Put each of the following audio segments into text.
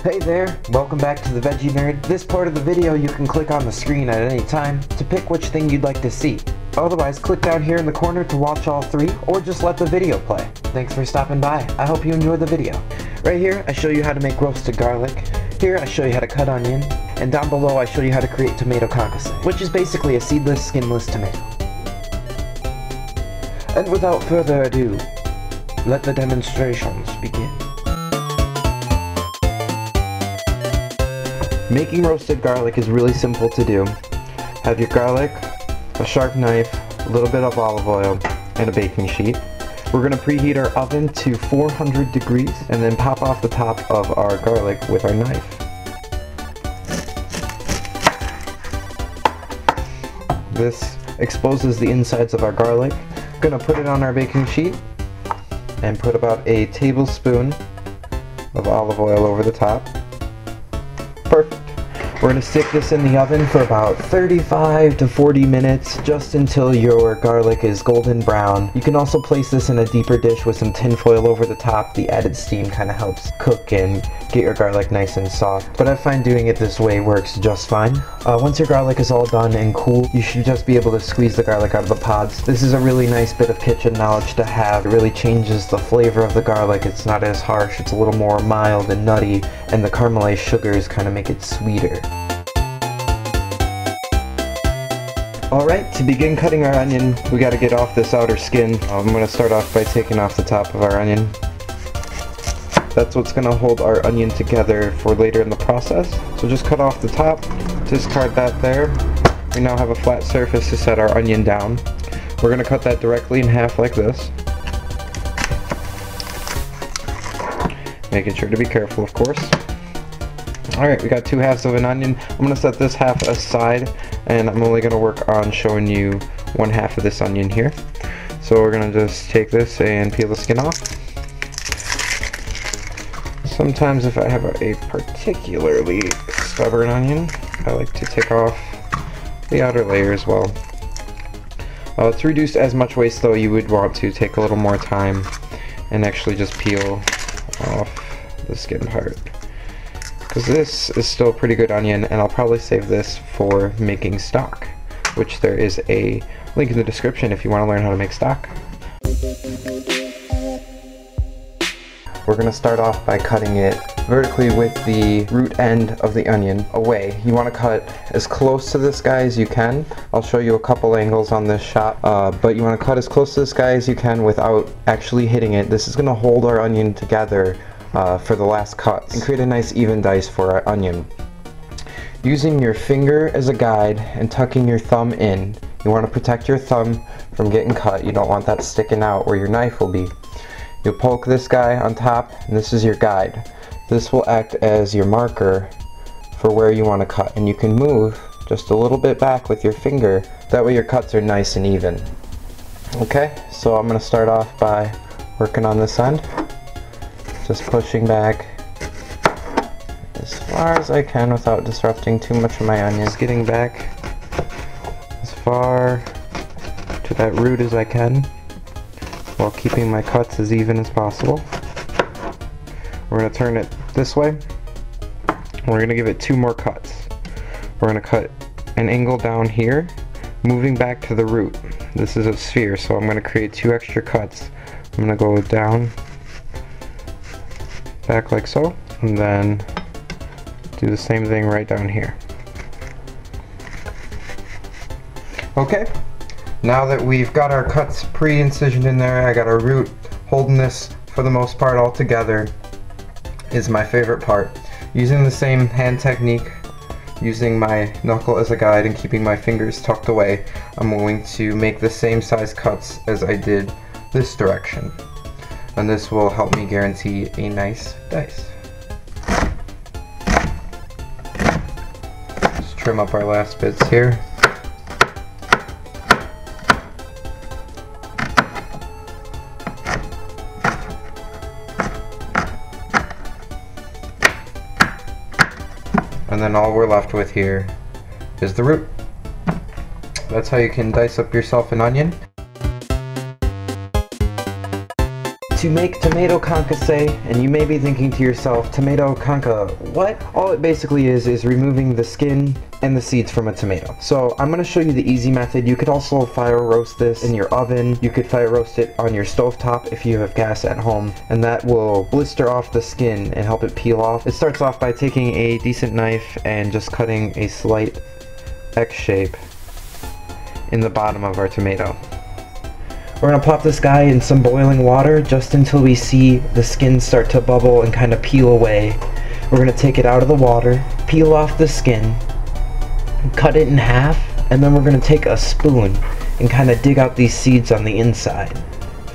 Hey there, welcome back to the Veggie Nerd. This part of the video you can click on the screen at any time to pick which thing you'd like to see. Otherwise, click down here in the corner to watch all three, or just let the video play. Thanks for stopping by. I hope you enjoy the video. Right here, I show you how to make roasted garlic. Here, I show you how to cut onion. And down below, I show you how to create tomato concasse, which is basically a seedless, skinless tomato. And without further ado, let the demonstrations begin. Making roasted garlic is really simple to do. Have your garlic, a sharp knife, a little bit of olive oil, and a baking sheet. We're going to preheat our oven to 400 degrees and then pop off the top of our garlic with our knife. This exposes the insides of our garlic. Going to put it on our baking sheet and put about a tablespoon of olive oil over the top. Perfect. We're going to stick this in the oven for about 35 to 40 minutes, just until your garlic is golden brown. You can also place this in a deeper dish with some tin foil over the top. The added steam kind of helps cook and get your garlic nice and soft. But I find doing it this way works just fine. Once your garlic is all done and cool, you should just be able to squeeze the garlic out of the pods. This is a really nice bit of kitchen knowledge to have. It really changes the flavor of the garlic. It's not as harsh, it's a little more mild and nutty, and the caramelized sugars kind of make it sweeter. Alright, to begin cutting our onion, we gotta get off this outer skin. I'm gonna start off by taking off the top of our onion. That's what's gonna hold our onion together for later in the process. So just cut off the top, discard that there. We now have a flat surface to set our onion down. We're gonna cut that directly in half like this. Making sure to be careful, of course. Alright, we got 2 halves of an onion. I'm going to set this half aside, and I'm only going to work on showing you 1 half of this onion here. So we're going to just take this and peel the skin off. Sometimes if I have a particularly stubborn onion, I like to take off the outer layer as well. To reduce as much waste though, you would want to take a little more time and actually just peel off the skin part. Because this is still a pretty good onion, and I'll probably save this for making stock, which there is a link in the description if you want to learn how to make stock. We're going to start off by cutting it vertically with the root end of the onion away. You want to cut as close to this guy as you can. I'll show you a couple angles on this shot, but you want to cut as close to this guy as you can without actually hitting it. This is going to hold our onion together for the last cuts and create a nice even dice for our onion. Using your finger as a guide and tucking your thumb in, you want to protect your thumb from getting cut. You don't want that sticking out where your knife will be. You'll poke this guy on top, and this is your guide. This will act as your marker for where you want to cut, and you can move just a little bit back with your finger. That way your cuts are nice and even. Okay, so I'm going to start off by working on this end. Just pushing back as far as I can without disrupting too much of my onion. Just getting back as far to that root as I can while keeping my cuts as even as possible. We're going to turn it this way. We're going to give it 2 more cuts. We're going to cut an angle down here, moving back to the root. This is a sphere, so I'm going to create 2 extra cuts. I'm going to go down, back like so, and then do the same thing right down here. Okay, now that we've got our cuts pre-incisioned in there, I got our root holding this for the most part all together is my favorite part. Using the same hand technique, using my knuckle as a guide and keeping my fingers tucked away, I'm going to make the same size cuts as I did this direction. And this will help me guarantee a nice dice. Just trim up our last bits here. And then all we're left with here is the root. That's how you can dice up yourself an onion. to make tomato concasse, and you may be thinking to yourself, tomato conca, what? All it basically is removing the skin and the seeds from a tomato. So I'm going to show you the easy method. You could also fire roast this in your oven. You could fire roast it on your stovetop if you have gas at home, and that will blister off the skin and help it peel off. It starts off by taking a decent knife and just cutting a slight X shape in the bottom of our tomato. We're going to pop this guy in some boiling water just until we see the skin start to bubble and kind of peel away. We're going to take it out of the water, peel off the skin, cut it in half, and then we're going to take a spoon and kind of dig out these seeds on the inside.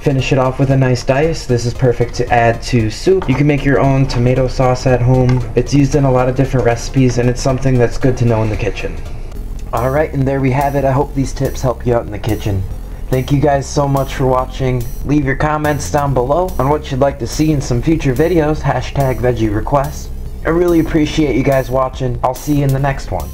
Finish it off with a nice dice. This is perfect to add to soup. You can make your own tomato sauce at home. It's used in a lot of different recipes, and it's something that's good to know in the kitchen. Alright, and there we have it. I hope these tips help you out in the kitchen. Thank you guys so much for watching. Leave your comments down below on what you'd like to see in some future videos. #VeggieRequests. I really appreciate you guys watching. I'll see you in the next one.